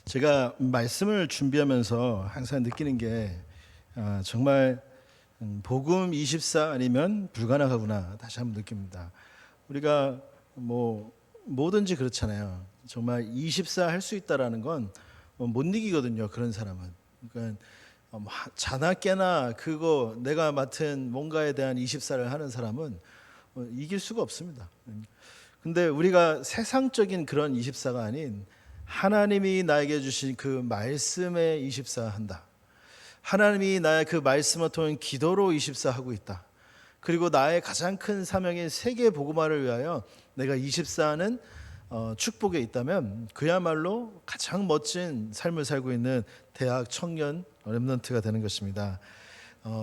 제가 말씀을 준비하면서 항상 느끼는 게 정말 복음 24 아니면 불가능하구나 다시 한번 느낍니다. 우리가 뭐 뭐든지 그렇잖아요. 정말 24 할 수 있다라는 건 못 이기거든요. 그런 사람은. 그러니까 자나 깨나 그거 내가 맡은 뭔가에 대한 24를 하는 사람은 이길 수가 없습니다. 근데 우리가 세상적인 그런 24가 아닌 하나님이 나에게 주신 그 말씀에 24 한다. 하나님이 나의 그 말씀을 통한 기도로 24 하고 있다. 그리고 나의 가장 큰 사명인 세계 복음화를 위하여 내가 24는 축복에 있다면 그야말로 가장 멋진 삶을 살고 있는 대학 청년 렘넌트가 되는 것입니다.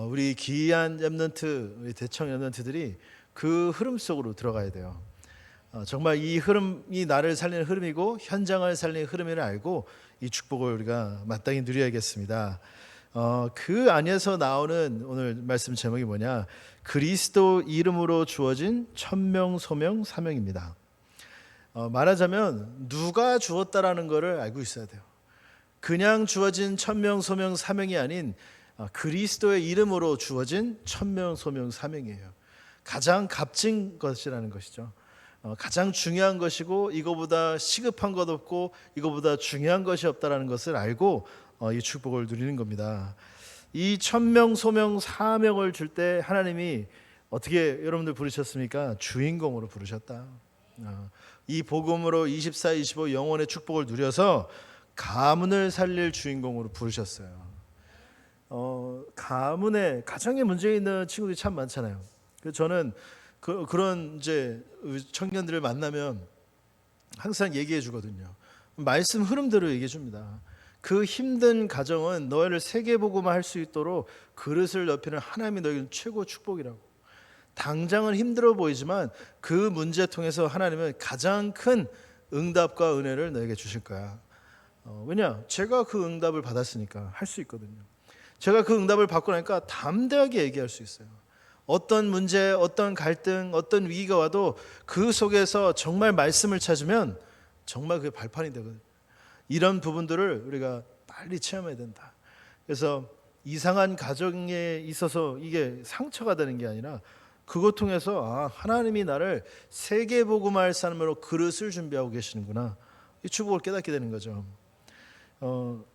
우리 귀한 렘넌트, 우리 대청 렘넌트들이 그 흐름 속으로 들어가야 돼요. 정말 이 흐름이 나를 살리는 흐름이고 현장을 살리는 흐름임을 알고 이 축복을 우리가 마땅히 누려야겠습니다. 그 안에서 나오는 오늘 말씀 제목이 뭐냐? 그리스도 이름으로 주어진 천명, 소명, 사명입니다. 말하자면 누가 주었다라는 것을 알고 있어야 돼요. 그냥 주어진 천명, 소명, 사명이 아닌 그리스도의 이름으로 주어진 천명, 소명, 사명이에요. 가장 값진 것이라는 것이죠. 가장 중요한 것이고 이거보다 시급한 것 없고 이거보다 중요한 것이 없다라는 것을 알고 이 축복을 누리는 겁니다. 이 천명, 소명, 사명을 줄 때 하나님이 어떻게 여러분들 부르셨습니까? 주인공으로 부르셨다. 이 복음으로 24, 25 영혼의 축복을 누려서 가문을 살릴 주인공으로 부르셨어요. 가정에 문제 있는 친구들이 참 많잖아요. 그래서 저는 그런 이제 청년들을 만나면 항상 얘기해 주거든요. 말씀 흐름대로 얘기해 줍니다. 그 힘든 가정은 너희를 세계복음화 할 수 있도록 그릇을 넓히는 하나님이 너희는 최고 축복이라고. 당장은 힘들어 보이지만 그 문제 통해서 하나님은 가장 큰 응답과 은혜를 너에게 주실 거야. 왜냐? 제가 그 응답을 받았으니까 할 수 있거든요. 제가 그 응답을 받고 나니까 담대하게 얘기할 수 있어요. 어떤 문제, 어떤 갈등, 어떤 위기가 와도 그 속에서 정말 말씀을 찾으면 정말 그게 발판이 되거든요. 이런 부분들을 우리가 빨리 체험해야 된다. 그래서 이상한 가정에 있어서 이게 상처가 되는 게 아니라 그것 통해서 하나님이 나를 세계복음화할 삶으로 그릇을 준비하고 계시는구나. 이 축복을 깨닫게 되는 거죠. 막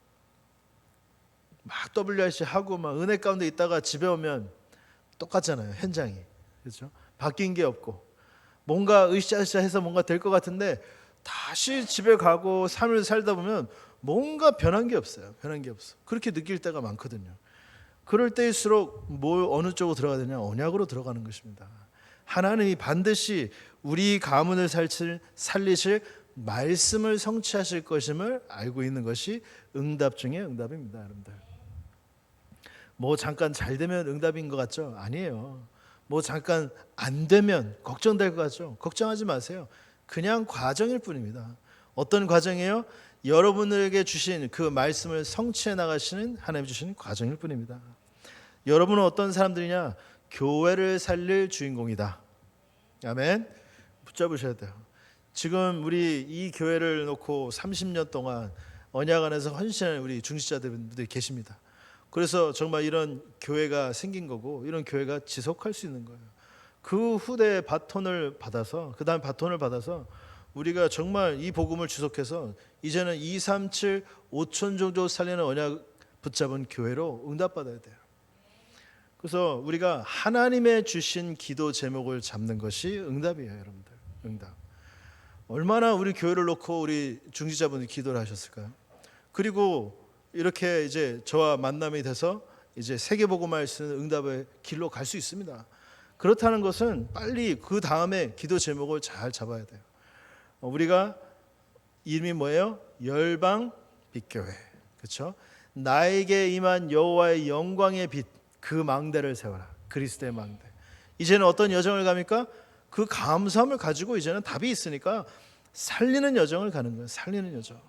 WRC 하고 막 은혜 가운데 있다가 집에 오면 똑같잖아요. 현장이. 그렇죠? 바뀐 게 없고 뭔가 으쌰으쌰해서 뭔가 될 것 같은데 다시 집에 가고 삶을 살다 보면 뭔가 변한 게 없어요. 변한 게 없어. 그렇게 느낄 때가 많거든요. 그럴 때일수록 어느 쪽으로 들어가야 되냐? 언약으로 들어가는 것입니다. 하나님이 반드시 우리 가문을 살리실 말씀을 성취하실 것임을 알고 있는 것이 응답 중에 응답입니다. 여러분들. 뭐 잠깐 잘 되면 응답인 것 같죠? 아니에요. 뭐 잠깐 안 되면 걱정될 것 같죠? 걱정하지 마세요. 그냥 과정일 뿐입니다. 어떤 과정이에요? 여러분에게 주신 그 말씀을 성취해 나가시는 하나님 주신 과정일 뿐입니다. 여러분은 어떤 사람들이냐? 교회를 살릴 주인공이다. 아멘. 붙잡으셔야 돼요. 지금 우리 이 교회를 놓고 30년 동안 언약 안에서 헌신하는 우리 중직자들이 계십니다. 그래서 정말 이런 교회가 생긴 거고 이런 교회가 지속할 수 있는 거예요. 그 후대의 바톤을 받아서 그다음 바톤을 받아서 우리가 정말 이 복음을 지속해서 이제는 2, 3, 7, 5천 정도 살리는 언약 붙잡은 교회로 응답받아야 돼요. 그래서 우리가 하나님의 주신 기도 제목을 잡는 것이 응답이에요, 여러분들. 응답. 얼마나 우리 교회를 놓고 우리 중직자분들이 기도를 하셨을까요? 그리고 이렇게 이제 저와 만남이 돼서 이제 세계복음화할 수 있는 응답의 길로 갈 수 있습니다. 그렇다는 것은 빨리 그 다음에 기도 제목을 잘 잡아야 돼요. 우리가 이름이 뭐예요? 열방 빛교회. 그렇죠? 나에게 임한 여호와의 영광의 빛, 그 망대를 세워라. 그리스도의 망대. 이제는 어떤 여정을 갑니까? 그 감사함을 가지고 이제는 답이 있으니까 살리는 여정을 가는 거예요. 살리는 여정.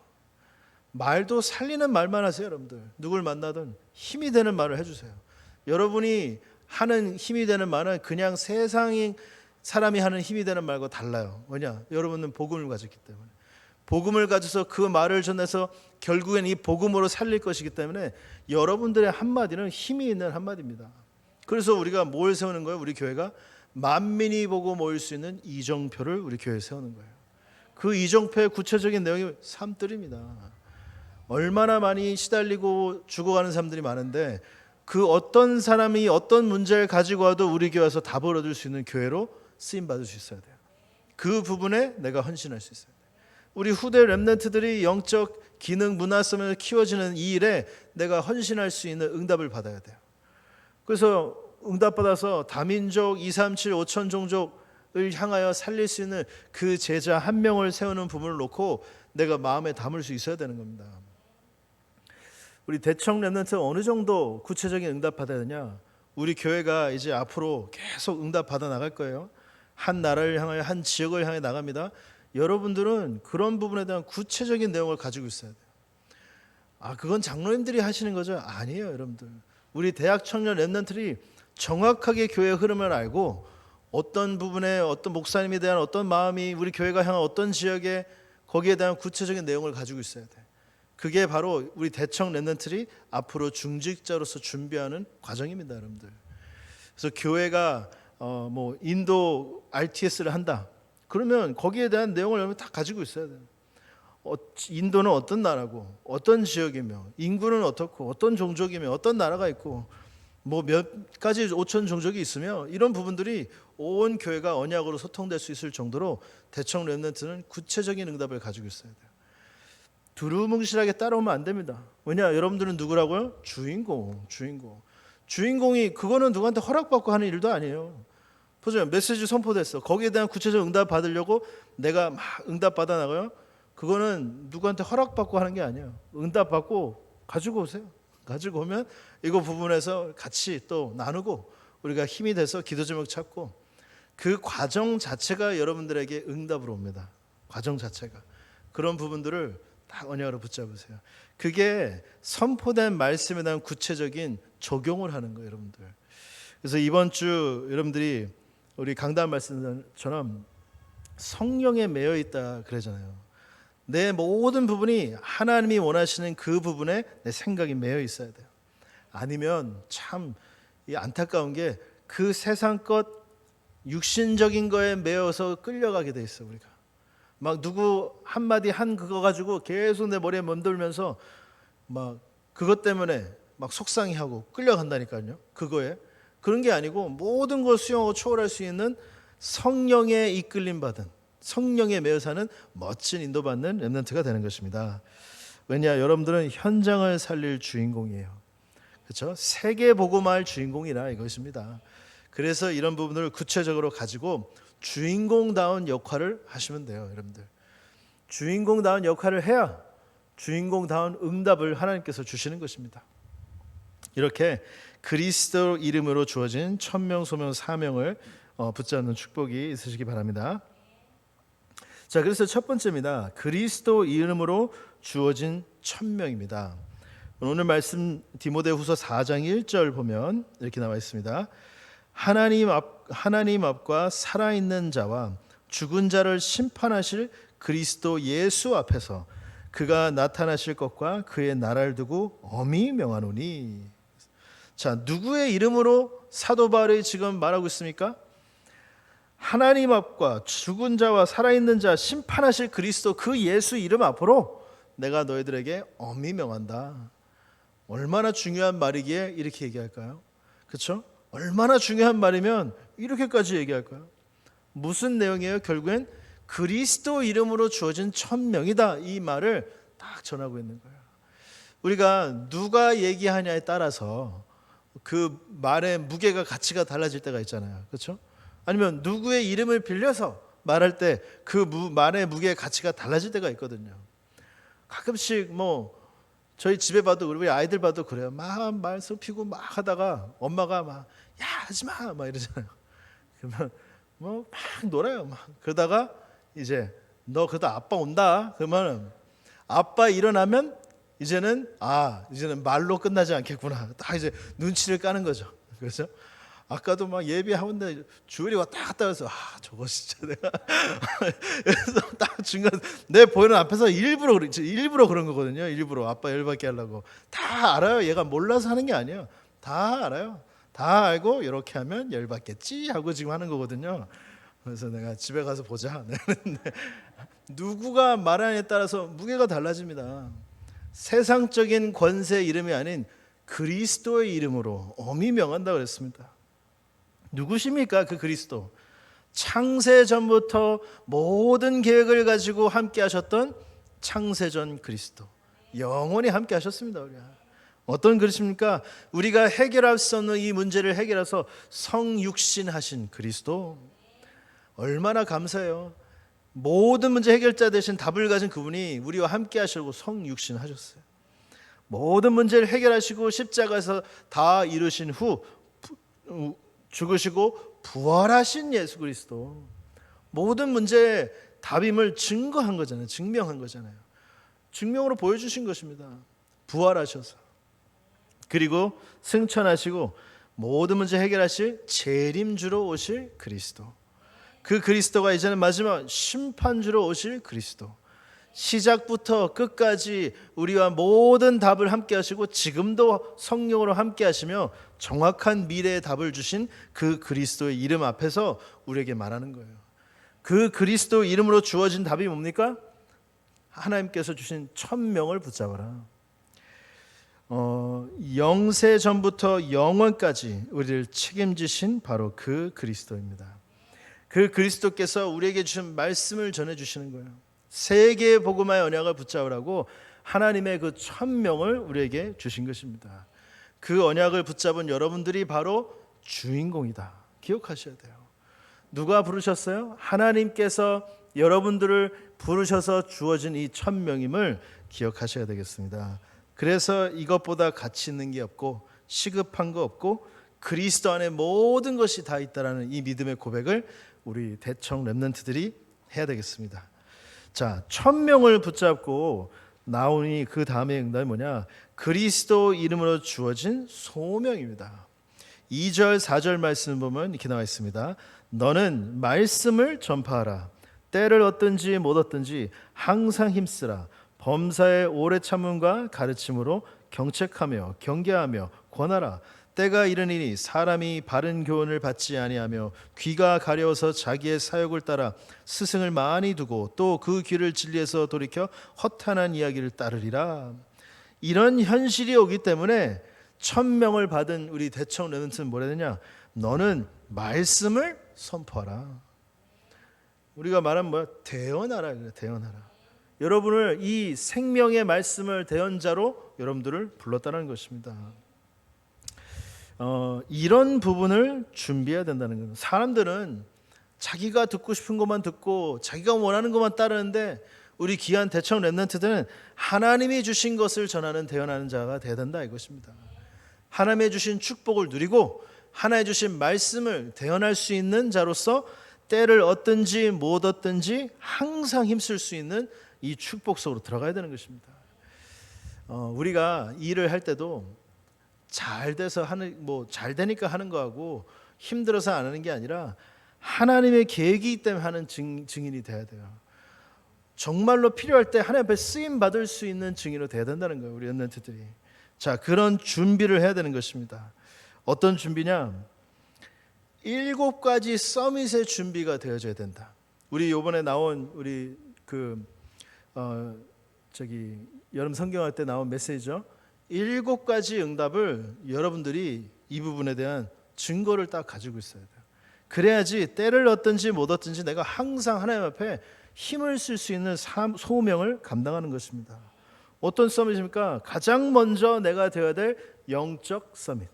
말도 살리는 말만 하세요, 여러분들. 누굴 만나든 힘이 되는 말을 해주세요. 여러분이 하는 힘이 되는 말은 그냥 세상이 사람이 하는 힘이 되는 말과 달라요. 왜냐? 여러분은 복음을 가졌기 때문에. 복음을 가져서 그 말을 전해서 결국엔 이 복음으로 살릴 것이기 때문에 여러분들의 한마디는 힘이 있는 한마디입니다. 그래서 우리가 뭘 세우는 거예요? 우리 교회가 만민이 보고 모일 수 있는 이정표를 우리 교회에 세우는 거예요. 그 이정표의 구체적인 내용이 삶들입니다. 얼마나 많이 시달리고 죽어가는 사람들이 많은데 그 어떤 사람이 어떤 문제를 가지고 와도 우리 교회에서 답을 얻을 수 있는 교회로 쓰임받을 수 있어야 돼요. 그 부분에 내가 헌신할 수 있어야 돼요. 우리 후대 렘넌트들이 영적 기능 문화성을 키워지는 이 일에 내가 헌신할 수 있는 응답을 받아야 돼요. 그래서 응답받아서 다민족 237 5천 종족을 향하여 살릴 수 있는 그 제자 한 명을 세우는 부분을 놓고 내가 마음에 담을 수 있어야 되는 겁니다. 우리 대청 렘넌트 어느 정도 구체적인 응답 받아야 되냐? 우리 교회가 이제 앞으로 계속 응답 받아 나갈 거예요. 한 나라를 향하여 한 지역을 향해 나갑니다. 여러분들은 그런 부분에 대한 구체적인 내용을 가지고 있어야 돼요. 그건 장로님들이 하시는 거죠? 아니에요, 여러분들. 우리 대학 청년 렘넌트들이 정확하게 교회의 흐름을 알고 어떤 부분에 어떤 목사님에 대한 어떤 마음이 우리 교회가 향한 어떤 지역에 거기에 대한 구체적인 내용을 가지고 있어야 돼요. 그게 바로 우리 대청 렘넌트들이 앞으로 중직자로서 준비하는 과정입니다, 여러분들. 그래서 교회가 인도 RTS를 한다. 그러면 거기에 대한 내용을 여러분 다 가지고 있어야 돼요. 인도는 어떤 나라고, 어떤 지역이며, 인구는 어떻고, 어떤 종족이며, 어떤 나라가 있고, 몇 가지 5천 종족이 있으며, 이런 부분들이 온 교회가 언약으로 소통될 수 있을 정도로 대청 렘넌트는 구체적인 응답을 가지고 있어야 돼요. 두루뭉실하게 따라오면 안 됩니다. 왜냐, 여러분들은 누구라고요? 주인공이 그거는 누구한테 허락받고 하는 일도 아니에요. 보세요, 메시지 선포됐어. 거기에 대한 구체적 응답 받으려고 내가 막 응답 받아 나가요. 그거는 누구한테 허락받고 하는 게 아니에요. 응답 받고 가지고 오세요. 가지고 오면 이거 부분에서 같이 또 나누고 우리가 힘이 돼서 기도 제목 찾고 그 과정 자체가 여러분들에게 응답으로 옵니다. 과정 자체가. 그런 부분들을 딱 언약으로 붙잡으세요. 그게 선포된 말씀에 대한 구체적인 적용을 하는 거예요, 여러분들. 그래서 이번 주 여러분들이 우리 강단 말씀처럼 성령에 매여 있다 그러잖아요. 내 모든 부분이 하나님이 원하시는 그 부분에 내 생각이 매여 있어야 돼요. 아니면 참 안타까운 게 그 세상 것 육신적인 거에 매여서 끌려가게 돼 있어. 우리가 막 누구 한마디 한 그거 가지고 계속 내 머리에 맴돌면서 막 그것 때문에 막 속상해하고 끌려간다니까요. 그거에 그런 게 아니고 모든 걸 수용하고 초월할 수 있는 성령의 이끌림 받은 성령에 매여 사는 멋진 인도받는 렘넌트가 되는 것입니다. 왜냐, 여러분들은 현장을 살릴 주인공이에요. 그렇죠? 세계 복음화할 주인공이라 이것입니다. 그래서 이런 부분을 구체적으로 가지고 주인공다운 역할을 하시면 돼요, 여러분들. 주인공다운 역할을 해야 주인공다운 응답을 하나님께서 주시는 것입니다. 이렇게 그리스도 이름으로 주어진 천명, 소명, 사명을 붙잡는 축복이 있으시기 바랍니다. 자, 그래서 첫 번째입니다. 그리스도 이름으로 주어진 천명입니다. 오늘 말씀 디모데후서 4장 1절 보면 이렇게 나와 있습니다. 하나님 앞과 살아있는 자와 죽은 자를 심판하실 그리스도 예수 앞에서 그가 나타나실 것과 그의 나라를 두고 엄히 명하노니. 자, 누구의 이름으로 사도 바울이 지금 말하고 있습니까? 하나님 앞과 죽은 자와 살아있는 자 심판하실 그리스도 그 예수 이름 앞으로 내가 너희들에게 엄히 명한다. 얼마나 중요한 말이기에 이렇게 얘기할까요? 그렇죠? 얼마나 중요한 말이면 이렇게까지 얘기할까요? 무슨 내용이에요? 결국엔 그리스도 이름으로 주어진 천명이다. 이 말을 딱 전하고 있는 거예요. 우리가 누가 얘기하냐에 따라서 그 말의 무게가 가치가 달라질 때가 있잖아요. 그렇죠? 아니면 누구의 이름을 빌려서 말할 때 그 말의 무게의 가치가 달라질 때가 있거든요. 가끔씩 저희 집에 봐도 우리 아이들 봐도 그래요. 막 말썽 피고 막 하다가 엄마가 막 야 하지 마 막 이러잖아요. 그러면 막 놀아요. 막 그러다가 이제 너 그러다 아빠 온다. 그러면 아빠 일어나면 이제는 말로 끝나지 않겠구나. 딱 이제 눈치를 까는 거죠. 그렇죠? 아까도 막 예배하는데 주일이 왔다 갔다 해서 저거 진짜 내가 그래서 딱 중간 내 보이는 앞에서 일부러 그런 거거든요. 일부러 아빠 열받게 하려고. 다 알아요. 얘가 몰라서 하는 게 아니에요. 다 알아요. 다 알고 이렇게 하면 열받겠지 하고 지금 하는 거거든요. 그래서 내가 집에 가서 보자. 누구가 말하느냐에 따라서 무게가 달라집니다. 세상적인 권세 이름이 아닌 그리스도의 이름으로 엄히 명한다 그랬습니다. 누구십니까? 그 그리스도. 창세 전부터 모든 계획을 가지고 함께 하셨던 창세전 그리스도. 영원히 함께 하셨습니다. 우리가. 어떤 그리스도입니까? 우리가 해결할 수 없는 이 문제를 해결해서 성육신하신 그리스도. 얼마나 감사해요. 모든 문제 해결자 되신 답을 가진 그분이 우리와 함께 하시고 성육신하셨어요. 모든 문제를 해결하시고 십자가에서 다 이루신 후 죽으시고 부활하신 예수 그리스도. 모든 문제의 답임을 증거한 거잖아요. 증명한 거잖아요. 증명으로 보여주신 것입니다. 부활하셔서. 그리고 승천하시고 모든 문제 해결하실 재림주로 오실 그리스도. 그 그리스도가 이제는 마지막 심판주로 오실 그리스도. 시작부터 끝까지 우리와 모든 답을 함께 하시고 지금도 성령으로 함께 하시며 정확한 미래의 답을 주신 그 그리스도의 이름 앞에서 우리에게 말하는 거예요. 그 그리스도 이름으로 주어진 답이 뭡니까? 하나님께서 주신 천명을 붙잡아라. 영세 전부터 영원까지 우리를 책임지신 바로 그 그리스도입니다. 그 그리스도께서 우리에게 주신 말씀을 전해주시는 거예요. 세계의 복음화의 언약을 붙잡으라고 하나님의 그 천명을 우리에게 주신 것입니다. 그 언약을 붙잡은 여러분들이 바로 주인공이다. 기억하셔야 돼요. 누가 부르셨어요? 하나님께서 여러분들을 부르셔서 주어진 이 천명임을 기억하셔야 되겠습니다. 그래서 이것보다 가치 있는 게 없고 시급한 거 없고 그리스도 안에 모든 것이 다 있다라는 이 믿음의 고백을 우리 대청 렘넌트들이 해야 되겠습니다. 자, 천명을 붙잡고 나오니 그 다음에 응답이 뭐냐? 그리스도 이름으로 주어진 소명입니다. 2절 4절 말씀 보면 이렇게 나와 있습니다. 너는 말씀을 전파하라. 때를 얻든지 못 얻든지 항상 힘쓰라. 범사의 오래 참음과 가르침으로 경책하며 경계하며 권하라. 때가 이르니니 사람이 바른 교훈을 받지 아니하며 귀가 가려워서 자기의 사욕을 따라 스승을 많이 두고 또 그 귀를 진리에서 돌이켜 허탄한 이야기를 따르리라. 이런 현실이 오기 때문에 천명을 받은 우리 대청 렘넌트는 뭐라 해야 되냐? 너는 말씀을 선포하라. 우리가 말하면 뭐야? 대언하라. 대언하라. 여러분을 이 생명의 말씀을 대언자로 여러분들을 불렀다는 것입니다. 이런 부분을 준비해야 된다는 거예요. 사람들은 자기가 듣고 싶은 것만 듣고 자기가 원하는 것만 따르는데 우리 귀한 대청 렘넌트들은 하나님이 주신 것을 전하는 대언하는 자가 돼야 된다 이것입니다. 하나님의 주신 축복을 누리고 하나님의 주신 말씀을 대언할 수 있는 자로서 때를 얻든지 못 얻든지 항상 힘쓸 수 있는 이 축복 속으로 들어가야 되는 것입니다. 우리가 일을 할 때도 잘 돼서 잘 되니까 하는 거하고 힘들어서 안 하는 게 아니라 하나님의 계획이기 때문에 하는 증인이 돼야 돼요. 정말로 필요할 때 하나님 앞에 쓰임 받을 수 있는 증인으로 돼야 된다는 거예요. 우리 렘넌트들이. 자, 그런 준비를 해야 되는 것입니다. 어떤 준비냐? 7가지 서밋의 준비가 되어져야 된다. 우리 이번에 나온 우리 여름 성경할 때 나온 메시지죠. 7가지 응답을 여러분들이 이 부분에 대한 증거를 딱 가지고 있어야 돼요. 그래야지 때를 얻든지 못 얻든지 내가 항상 하나님 앞에 힘을 쓸 수 있는 소명을 감당하는 것입니다. 어떤 서밋입니까? 가장 먼저 내가 되어야 될 영적 서밋.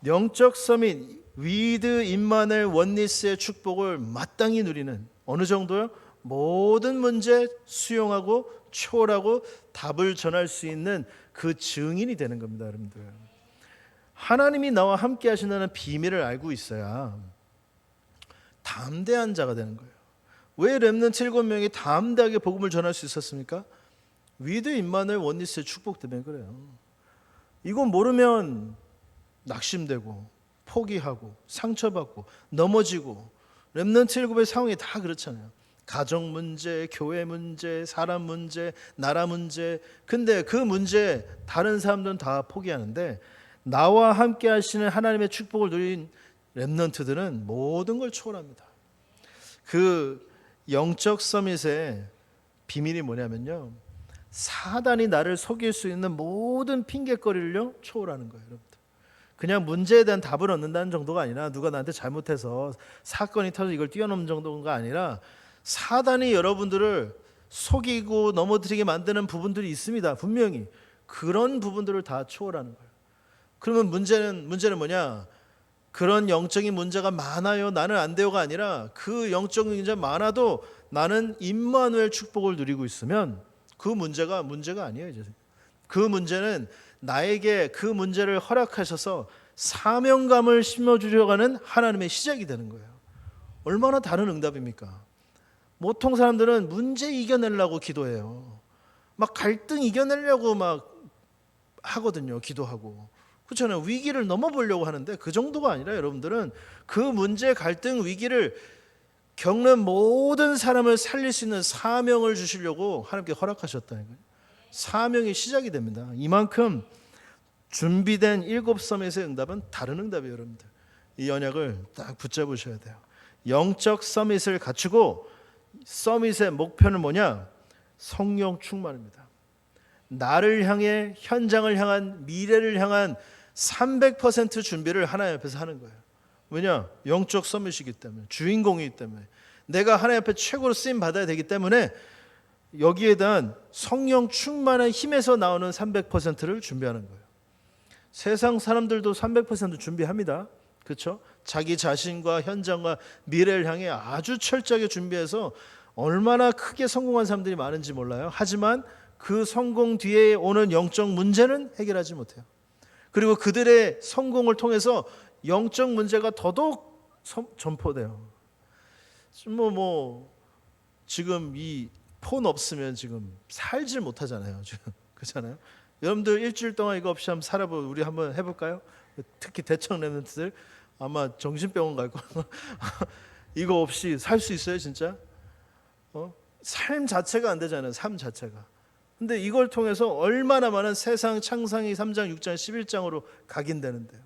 영적 서밋, 위드 임마누엘 원니스의 축복을 마땅히 누리는 어느 정도요? 모든 문제 수용하고 초월하고 답을 전할 수 있는 그 증인이 되는 겁니다, 여러분들. 하나님이 나와 함께 하신다는 비밀을 알고 있어야 담대한 자가 되는 거예요. 왜 렘넌트 7명이 담대하게 복음을 전할 수 있었습니까? 위드 임마누엘 원니스의 축복 때문에 그래요. 이건 모르면 낙심되고 포기하고 상처받고 넘어지고 렘넌트 일곱의 상황이 다 그렇잖아요. 가정 문제, 교회 문제, 사람 문제, 나라 문제. 근데 그 문제 다른 사람들은 다 포기하는데 나와 함께 하시는 하나님의 축복을 누린 렘넌트들은 모든 걸 초월합니다. 그 영적 서밋의 비밀이 뭐냐면요, 사단이 나를 속일 수 있는 모든 핑계거리를요 초월하는 거예요. 여러분들, 그냥 문제에 대한 답을 얻는다는 정도가 아니라 누가 나한테 잘못해서 사건이 터져 이걸 뛰어넘는 정도가 아니라 사단이 여러분들을 속이고 넘어뜨리게 만드는 부분들이 있습니다. 분명히 그런 부분들을 다 초월하는 거예요. 그러면 문제는 뭐냐? 그런 영적인 문제가 많아요, 나는 안 돼요가 아니라 그 영적인 문제 많아도 나는 임마누엘 축복을 누리고 있으면 그 문제가 아니에요. 이제 그 문제는 나에게 그 문제를 허락하셔서 사명감을 심어주려고 하는 하나님의 시작이 되는 거예요. 얼마나 다른 응답입니까? 보통 사람들은 문제 이겨내려고 기도해요. 막 갈등 이겨내려고 막 하거든요. 기도하고. 그렇잖아요. 위기를 넘어보려고 하는데 그 정도가 아니라 여러분들은 그 문제, 갈등, 위기를 겪는 모든 사람을 살릴 수 있는 사명을 주시려고 하나님께 허락하셨다는 거예요. 사명이 시작이 됩니다. 이만큼 준비된 7 서밋의 응답은 다른 응답이에요. 여러분들, 이 언약을 딱 붙잡으셔야 돼요. 영적 서밋을 갖추고 서밋의 목표는 뭐냐? 성령 충만입니다. 나를 향해, 현장을 향한, 미래를 향한 300% 준비를 하나님 앞에서 하는 거예요. 왜냐? 영적 서밋이기 때문에, 주인공이기 때문에, 내가 하나님 앞에 최고로 쓰임 받아야 되기 때문에 여기에 대한 성령 충만한 힘에서 나오는 300%를 준비하는 거예요. 세상 사람들도 300% 준비합니다. 그렇죠? 자기 자신과 현장과 미래를 향해 아주 철저하게 준비해서 얼마나 크게 성공한 사람들이 많은지 몰라요. 하지만 그 성공 뒤에 오는 영적 문제는 해결하지 못해요. 그리고 그들의 성공을 통해서 영적 문제가 더더욱 전포돼요. 지금 이 폰 없으면 지금 살질 못하잖아요. 지금 그렇잖아요. 여러분들 일주일 동안 이거 없이 한번 우리 한번 해볼까요? 특히 대청 렘넌트들 아마 정신병원 갈 거예요. 이거 없이 살 수 있어요, 진짜? 삶 자체가 안 되잖아요. 삶 자체가. 근데 이걸 통해서 얼마나 많은 세상 창상기 3장, 6장, 11장으로 각인되는데요.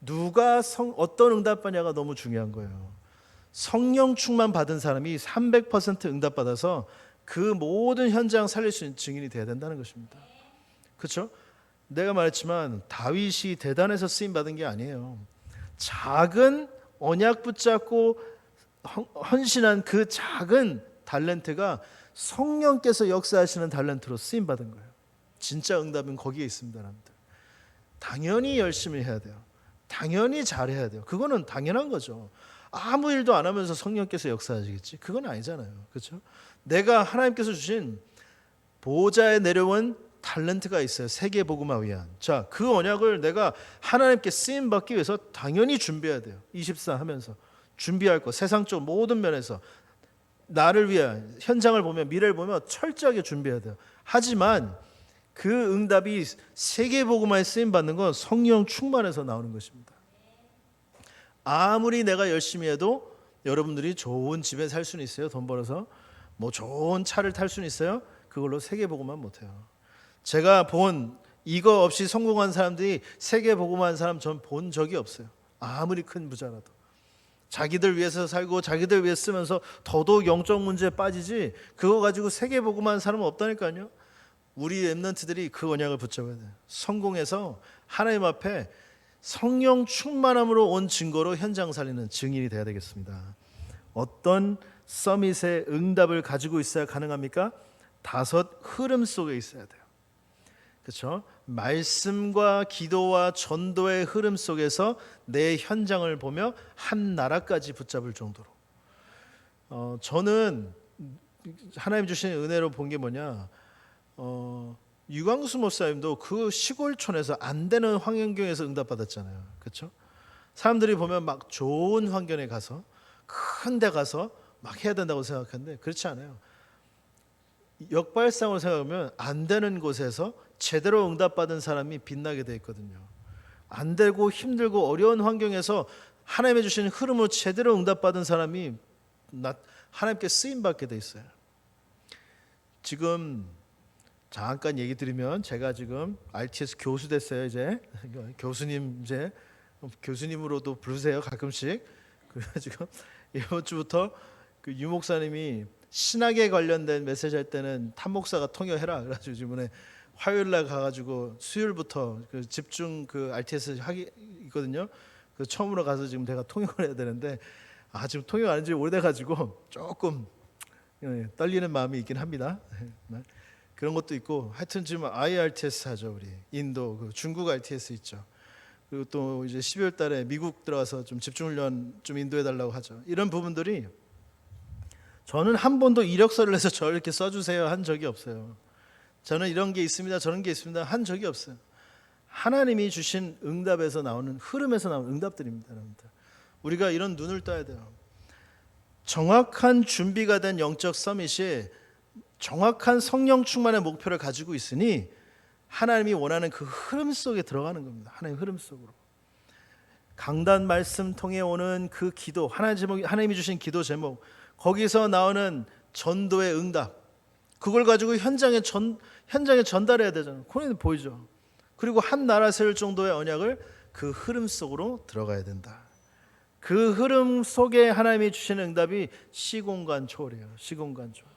누가 어떤 응답받냐가 너무 중요한 거예요. 성령 충만 받은 사람이 300% 응답받아서 그 모든 현장 살릴 수 있는 증인이 돼야 된다는 것입니다. 그렇죠? 내가 말했지만 다윗이 대단해서 쓰임 받은 게 아니에요. 작은 언약 붙잡고 헌신한 그 작은 달란트가 성령께서 역사하시는 달란트로 쓰임 받은 거예요. 진짜 응답은 거기에 있습니다, 여러분들. 당연히 열심히 해야 돼요. 당연히 잘해야 돼요. 그거는 당연한 거죠. 아무 일도 안 하면서 성령께서 역사하시겠지? 그건 아니잖아요. 그렇죠? 내가 하나님께서 주신 보좌에 내려온 탤런트가 있어요. 세계 복음화 위한. 자, 그 언약을 내가 하나님께 쓰임 받기 위해서 당연히 준비해야 돼요. 24 하면서 준비할 거, 세상적 모든 면에서 나를 위한 현장을 보면, 미래를 보면 철저하게 준비해야 돼요. 하지만 그 응답이 세계 복음화에 쓰임 받는 건 성령 충만해서 나오는 것입니다. 아무리 내가 열심히 해도 여러분들이 좋은 집에 살 수는 있어요. 돈 벌어서 좋은 차를 탈 수는 있어요. 그걸로 세계 복음화 못 해요. 제가 본 이거 없이 성공한 사람들이 세계 복음화한 사람 전 본 적이 없어요. 아무리 큰 부자라도 자기들 위해서 살고 자기들 위해 쓰면서 더더욱 영적 문제에 빠지지, 그거 가지고 세계 복음화한 사람은 없다니까요. 우리 렘넌트들이 그 언약을 붙잡아야 돼요. 성공해서 하나님 앞에 성령 충만함으로 온 증거로 현장 살리는 증인이 되어야 되겠습니다. 어떤 서밋의 응답을 가지고 있어야 가능합니까? 5 흐름 속에 있어야 돼요. 그렇죠? 말씀과 기도와 전도의 흐름 속에서 내 현장을 보며 한 나라까지 붙잡을 정도로. 저는 하나님 주신 은혜로 본 게 뭐냐, 유광수 목사님도 그 시골촌에서 안 되는 환경에서 응답받았잖아요. 그렇죠? 사람들이 보면 막 좋은 환경에 가서 큰 데 가서 막 해야 된다고 생각하는데 그렇지 않아요. 역발상으로 생각하면 안 되는 곳에서 제대로 응답받은 사람이 빛나게 돼 있거든요. 안 되고 힘들고 어려운 환경에서 하나님의 주신 흐름으로 제대로 응답받은 사람이 하나님께 쓰임받게 돼 있어요. 지금 잠깐 얘기 드리면 제가 지금 RTS 교수 됐어요. 이제 교수님, 이제 교수님으로도 부르세요 가끔씩. 그래가지고 이번 주부터 그 유 목사님이 신학에 관련된 메시지 할 때는 탐 목사가 통역해라. 그래가지고 이번에 화요일 날 가가지고 수요일부터 그 집중 그 RTS 하기 있거든요. 그 처음으로 가서 지금 제가 통역을 해야 되는데 지금 통역 안 한 지 오래돼가지고 조금 떨리는 마음이 있긴 합니다. 그런 것도 있고 하여튼 지금 IRTS 하죠. 우리 인도 그 중국 RTS 있죠. 그리고 또 이제 12월 달에 미국 들어가서 좀 집중훈련 좀 인도해 달라고 하죠. 이런 부분들이 저는 한 번도 이력서를 내서 저 이렇게 써주세요 한 적이 없어요. 저는 이런 게 있습니다, 저런 게 있습니다 한 적이 없어요. 하나님이 주신 응답에서 나오는, 흐름에서 나오는 응답들입니다. 여러분들, 우리가 이런 눈을 떠야 돼요. 정확한 준비가 된 영적 서밋이 정확한 성령 충만의 목표를 가지고 있으니 하나님이 원하는 그 흐름 속에 들어가는 겁니다. 하나님의 흐름 속으로. 강단 말씀 통해 오는 그 기도, 하나님이 주신 기도 제목, 거기서 나오는 전도의 응답, 그걸 가지고 현장에 전달해야 되잖아요. 그건 보이죠. 그리고 한 나라 세울 정도의 언약을 그 흐름 속으로 들어가야 된다. 그 흐름 속에 하나님이 주시는 응답이 시공간 초월이에요. 시공간 초월.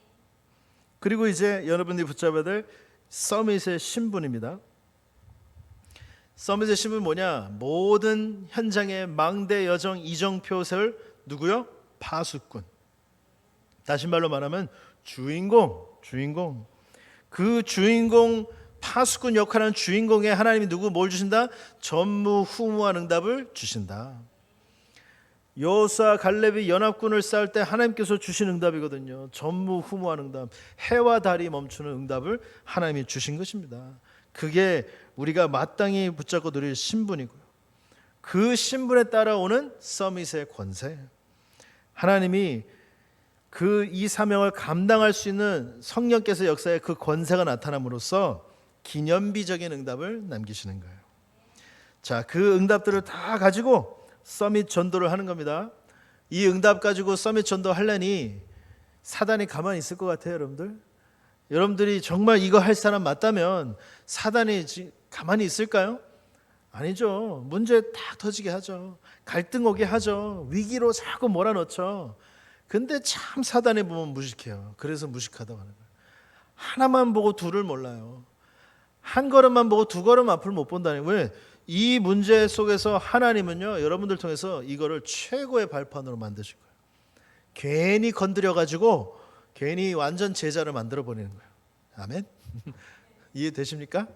그리고 이제 여러분들이 붙잡아야 될 서밋의 신분입니다. 서밋의 신분은 뭐냐? 모든 현장의 망대 여정 이정표 세울 누구요? 파수꾼. 다시 말로 말하면 주인공. 그 주인공, 파수꾼 역할하는 주인공에 하나님이 뭘 주신다? 전무후무한 응답을 주신다. 여호수아 갈렙이 연합군을 쌓을 때 하나님께서 주신 응답이거든요. 전무후무한 응답, 해와 달이 멈추는 응답을 하나님이 주신 것입니다. 그게 우리가 마땅히 붙잡고 누릴 신분이고요. 그 신분에 따라오는 서밋의 권세, 하나님이 이 사명을 감당할 수 있는 성령께서 역사에 그 권세가 나타남으로써 기념비적인 응답을 남기시는 거예요. 자, 그 응답들을 다 가지고 서밋 전도를 하는 겁니다. 이 응답 가지고 서밋 전도 하려니 사단이 가만히 있을 것 같아요, 여러분들? 여러분들이 정말 이거 할 사람 맞다면 사단이 가만히 있을까요? 아니죠. 문제 딱 터지게 하죠. 갈등 오게 하죠. 위기로 자꾸 몰아넣죠. 근데 참 사단이 보면 무식해요. 그래서 무식하다고 하는 거예요. 하나만 보고 둘을 몰라요. 한 걸음만 보고 두 걸음 앞을 못 본다는 거예요. 왜? 이 문제 속에서 하나님은요, 여러분들 통해서 이거를 최고의 발판으로 만드실 거예요. 괜히 건드려가지고 괜히 완전 제자를 만들어 버리는 거예요. 아멘? 이해되십니까?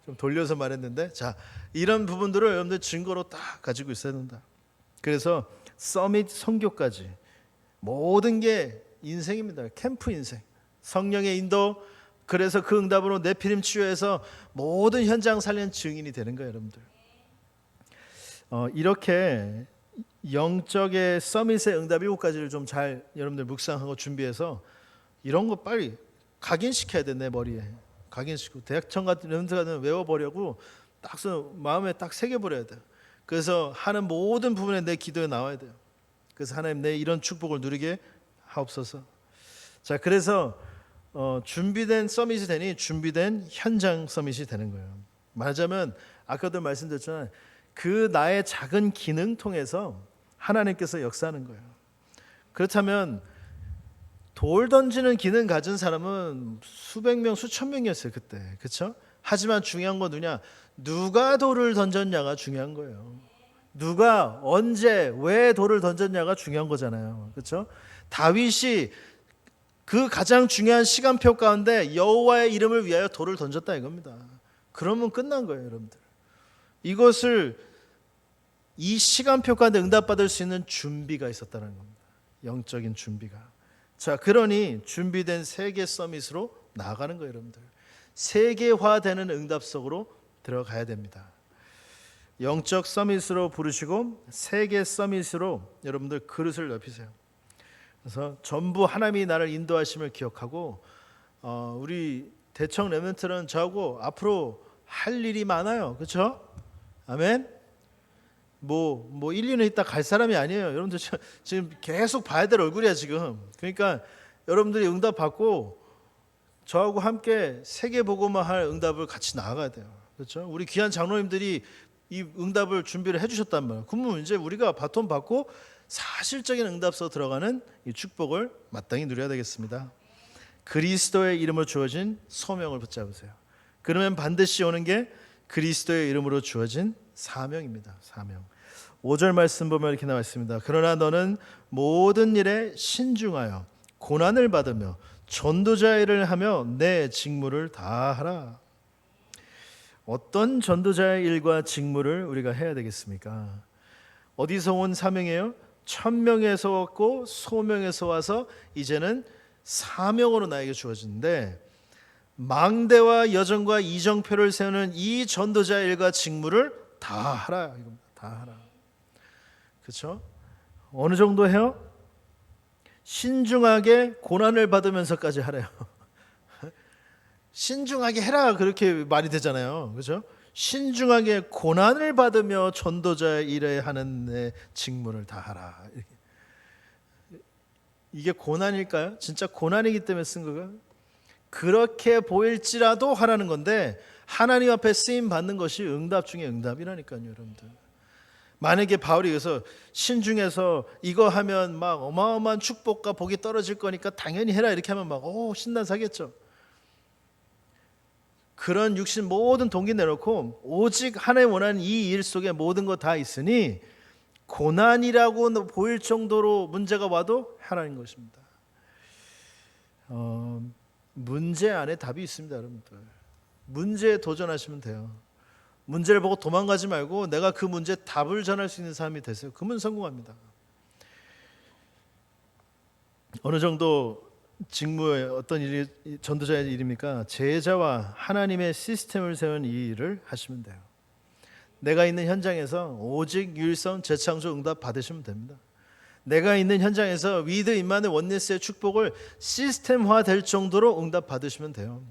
좀 돌려서 말했는데, 자, 이런 부분들을 여러분들 증거로 딱 가지고 있어야 된다. 그래서 서밋 선교까지 모든 게 인생입니다. 캠프 인생, 성령의 인도. 그래서 그 응답으로 네피림 치유해서 모든 현장 살리는 증인이 되는 거예요, 여러분들. 이렇게 영적의 서밋의 응답 7가지를 좀 잘 여러분들 묵상하고 준비해서 이런 거 빨리 각인시켜야 돼, 내 머리에. 각인시키고 대학청 같은 여러분들 외워보려고 딱 마음에 딱 새겨버려야 돼요. 그래서 하는 모든 부분에 내 기도에 나와야 돼요. 그래서 하나님, 내 이런 축복을 누리게 하옵소서. 자, 그래서 준비된 서밋이 되니 준비된 현장 서밋이 되는 거예요. 말하자면 아까도 말씀드렸잖아요. 그 나의 작은 기능 통해서 하나님께서 역사하는 거예요. 그렇다면 돌 던지는 기능 가진 사람은 수백 명, 수천 명이었어요 그때, 그렇죠? 하지만 중요한 건 누가 돌을 던졌냐가 중요한 거예요. 누가 언제 왜 돌을 던졌냐가 중요한 거잖아요, 그렇죠? 다윗이 그 가장 중요한 시간표 가운데 여호와의 이름을 위하여 돌을 던졌다 이겁니다. 그러면 끝난 거예요, 여러분들. 이것을 이 시간표 가운데 응답받을 수 있는 준비가 있었다는 겁니다. 영적인 준비가. 자, 그러니 준비된 세계 서밋으로 나아가는 거예요, 여러분들. 세계화되는 응답 속으로 들어가야 됩니다. 영적 서밋으로 부르시고 세계 서밋으로 여러분들 그릇을 넓히세요. 그래서 전부 하나님이 나를 인도하심을 기억하고, 우리 대청 렘넌트는 저하고 앞으로 할 일이 많아요, 그렇죠? 아멘. 뭐 1, 2년 있다 갈 사람이 아니에요. 여러분들 지금 계속 봐야 될 얼굴이야 지금. 그러니까 여러분들이 응답 받고 저하고 함께 세계복음화 할 응답을 같이 나아가야 돼요. 그렇죠? 우리 귀한 장로님들이 이 응답을 준비를 해주셨단 말이에요. 그러면 이제 우리가 바톤 받고 사실적인 응답서 들어가는 이 축복을 마땅히 누려야 되겠습니다. 그리스도의 이름으로 주어진 소명을 붙잡으세요. 그러면 반드시 오는 게 그리스도의 이름으로 주어진 사명입니다. 사명. 5절 말씀 보면 이렇게 나와 있습니다. 그러나 너는 모든 일에 신중하여 고난을 받으며 전도자의 일을 하며 내 직무를 다하라. 어떤 전도자의 일과 직무를 우리가 해야 되겠습니까? 어디서 온 사명이에요? 천명에서 왔고 소명에서 와서 이제는 사명으로 나에게 주어지는데, 망대와 여정과 이정표를 세우는 이 전도자의 일과 직무를 다 하라 이겁니다. 다 하라. 그렇죠? 어느 정도 해요? 신중하게 고난을 받으면서까지 하래요. 신중하게 해라 그렇게 말이 되잖아요. 그렇죠? 신중하게 고난을 받으며 전도자의 일에 하는 내 직무를 다 하라. 이게 고난일까요? 진짜 고난이기 때문에 쓴 거가? 그렇게 보일지라도 하라는 건데, 하나님 앞에 쓰임 받는 것이 응답 중에 응답이라니까요, 여러분들. 만약에 바울이 그래서 신중해서 이거 하면 막 어마어마한 축복과 복이 떨어질 거니까 당연히 해라 이렇게 하면 막 신난사겠죠. 그런 육신 모든 동기 내놓고 오직 하나님 원하는 이 일 속에 모든 거 다 있으니 고난이라고 보일 정도로 문제가 와도 하라는 것입니다. 문제 안에 답이 있습니다, 여러분들. 문제에 도전하시면 돼요. 문제를 보고 도망가지 말고 내가 그 문제에 답을 전할 수 있는 사람이 되세요. 그러면 성공합니다. 어느 정도 직무의 어떤 일이 전도자의 일입니까? 제자와 하나님의 시스템을 세운 이 일을 하시면 돼요. 내가 있는 현장에서 오직 유일성 재창조 응답 받으시면 됩니다. 내가 있는 현장에서 위드 임마누엘 원네스의 축복을 시스템화 될 정도로 응답 받으시면 돼요.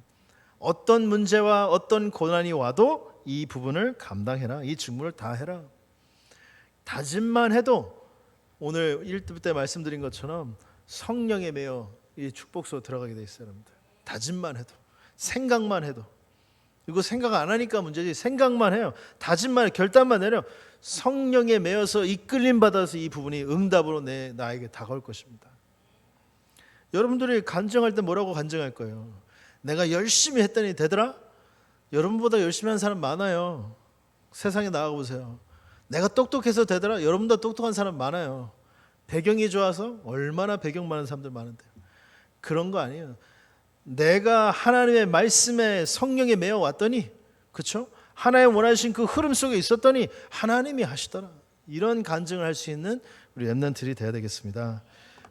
어떤 문제와 어떤 고난이 와도 이 부분을 감당해라. 이 직무를 다 해라. 다짐만 해도 오늘 1부 때 말씀드린 것처럼 성령에 매여 이 축복소 들어가게 돼 있어요, 여러분들. 다짐만 해도, 생각만 해도. 이거 생각 안 하니까 문제지. 생각만 해요. 다짐만, 결단만 내려 성령에 매여서 이끌림 받아서 이 부분이 응답으로 나에게 다가올 것입니다. 여러분들이 간증할 때 뭐라고 간증할 거예요? 내가 열심히 했더니 되더라? 여러분보다 열심히 하는 사람 많아요. 세상에 나가 보세요. 내가 똑똑해서 되더라? 여러분보다 똑똑한 사람 많아요. 배경이 좋아서 얼마나 배경 많은 사람들 많은데요. 그런 거 아니에요. 내가 하나님의 말씀에 성령에 매여 왔더니, 그렇죠? 하나님 원하신 그 흐름 속에 있었더니 하나님이 하시더라. 이런 간증을 할 수 있는 우리 렘넌트들이 돼야 되겠습니다.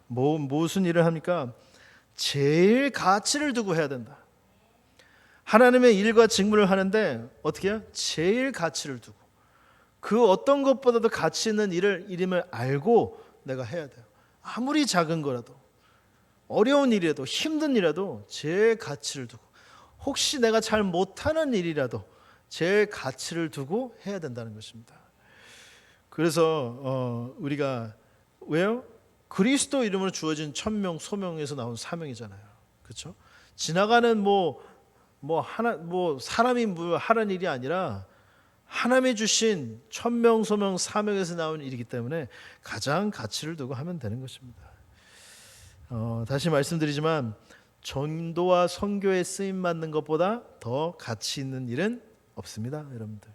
무슨 일을 합니까? 제일 가치를 두고 해야 된다. 하나님의 일과 직무를 하는데 어떻게 해요? 제일 가치를 두고, 그 어떤 것보다도 가치 있는 이름을 알고 내가 해야 돼요. 아무리 작은 거라도, 어려운 일이라도, 힘든 일이라도 제일 가치를 두고, 혹시 내가 잘 못하는 일이라도 제일 가치를 두고 해야 된다는 것입니다. 그래서 우리가 왜요? 그리스도 이름으로 주어진 천명 소명에서 나온 사명이잖아요. 그렇죠? 지나가는 사람이 하는 일이 아니라 하나님이 주신 천명 소명 사명에서 나온 일이기 때문에 가장 가치를 두고 하면 되는 것입니다. 다시 말씀드리지만 전도와 선교에 쓰임 받는 것보다 더 가치 있는 일은 없습니다, 여러분들.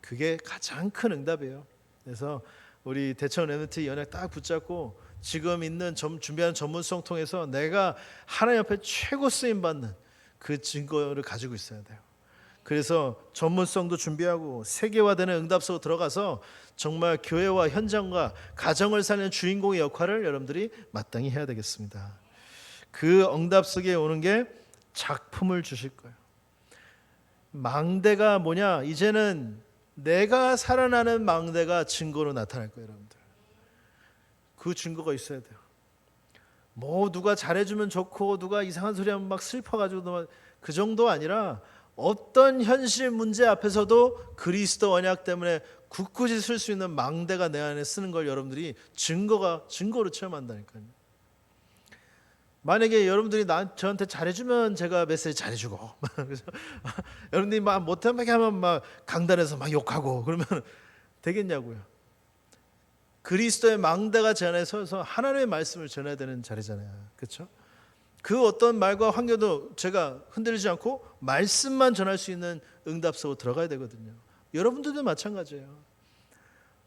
그게 가장 큰 응답이에요. 그래서 우리 대천 렘넌트 연약 딱 붙잡고 지금 있는 준비하는 전문성 통해서 내가 하나님 앞에 최고 쓰임 받는 그 증거를 가지고 있어야 돼요. 그래서 전문성도 준비하고 세계화되는 응답소로 들어가서 정말 교회와 현장과 가정을 살리는 주인공의 역할을 여러분들이 마땅히 해야 되겠습니다. 그 응답 속에 오는 게 작품을 주실 거예요. 망대가 뭐냐? 이제는 내가 살아나는 망대가 증거로 나타날 거예요, 여러분들. 그 증거가 있어야 돼요. 누가 잘해주면 좋고 누가 이상한 소리 하면 막 슬퍼가지고 그 정도 아니라 어떤 현실 문제 앞에서도 그리스도 언약 때문에 굳굳이 쓸 수 있는 망대가 내 안에 쓰는 걸 여러분들이 증거로 체험한다니까요. 만약에 여러분들이 저한테 잘해주면 제가 메시지 잘해주고 그래서 여러분들이 막 못하게 하면 막 강단에서 막 욕하고 그러면 되겠냐고요. 그리스도의 망대가 제 안에 서서 하나님의 말씀을 전해야 되는 자리잖아요. 그렇죠? 그 어떤 말과 환경도 제가 흔들리지 않고 말씀만 전할 수 있는 응답소로 들어가야 되거든요. 여러분들도 마찬가지예요.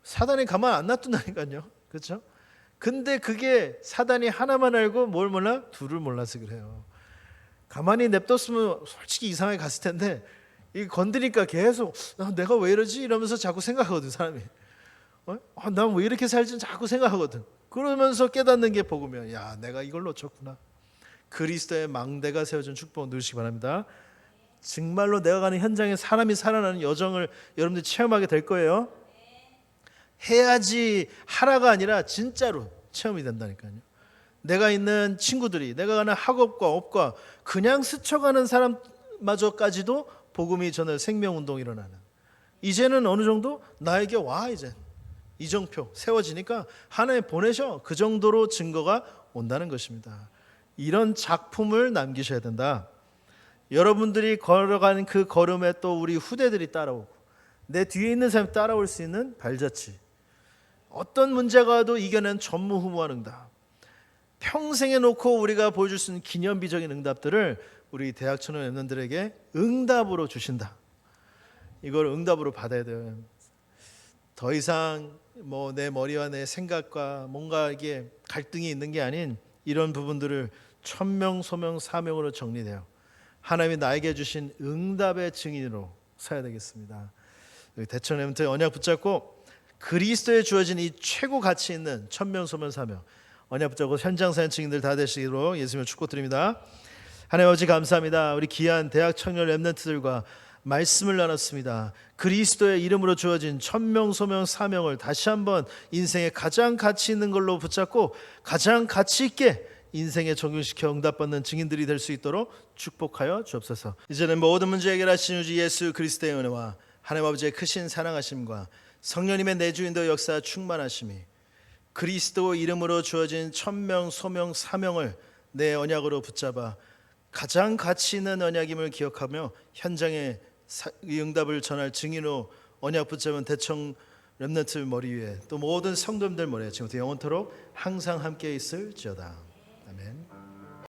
사단이 가만 안 놔둔다니까요. 그렇죠? 근데 그게 사단이 하나만 알고 뭘 몰라? 둘을 몰라서 그래요. 가만히 냅뒀으면 솔직히 이상하게 갔을 텐데 이 건드니까 계속 내가 왜 이러지? 이러면서 자꾸 생각하거든 사람이. 난 왜 이렇게 살지? 자꾸 생각하거든. 그러면서 깨닫는 게 복음이야. 야, 내가 이걸 놓쳤구나. 그리스도의 망대가 세워준 축복을 누리시기 바랍니다. 정말로 내가 가는 현장에 사람이 살아나는 여정을 여러분들이 체험하게 될 거예요. 해야지 하라가 아니라 진짜로 체험이 된다니까요. 내가 있는 친구들이, 내가 가는 학업과 업과 그냥 스쳐가는 사람마저까지도 복음이 전해 생명운동이 일어나는, 이제는 어느 정도 나에게 와, 이제 이정표 세워지니까 하나님 보내셔, 그 정도로 증거가 온다는 것입니다. 이런 작품을 남기셔야 된다. 여러분들이 걸어가는 그 걸음에 또 우리 후대들이 따라오고 내 뒤에 있는 사람이 따라올 수 있는 발자취, 어떤 문제가 와도 이겨낸 전무후무한 응답, 평생에 놓고 우리가 보여줄 수 있는 기념비적인 응답들을 우리 대학 청년 랩런트들에게 응답으로 주신다. 이걸 응답으로 받아야 돼요. 더 이상 뭐 내 머리와 내 생각과 뭔가 이게 갈등이 있는 게 아닌 이런 부분들을 천명, 소명, 사명으로 정리돼요. 하나님이 나에게 주신 응답의 증인으로 서야 되겠습니다. 대천 랩런트 언약 붙잡고 그리스도에 주어진 이 최고 가치 있는 천명, 소명, 사명 언약 붙잡고 현장 사연 증인들 다 되시기로 예수님을 축복드립니다. 하나님 아버지 감사합니다. 우리 귀한 대학 청년 랩런트들과 말씀을 나눴습니다. 그리스도의 이름으로 주어진 천명, 소명, 사명을 다시 한번 인생의 가장 가치 있는 걸로 붙잡고 가장 가치 있게 인생에 적용시켜 응답받는 증인들이 될 수 있도록 축복하여 주옵소서. 이제는 모든 문제 해결하신 우리 예수 그리스도의 은혜와 하나님 아버지의 크신 사랑하심과 성령님의 내주인도 역사 충만하심이 그리스도 이름으로 주어진 천명, 소명, 사명을 내 언약으로 붙잡아 가장 가치 있는 언약임을 기억하며 현장에 응답을 전할 증인으로 언약 붙잡은 대청 렘넌트 머리 위에 또 모든 성도님들 머리에 지금부터 영원토록 항상 함께 있을지어다.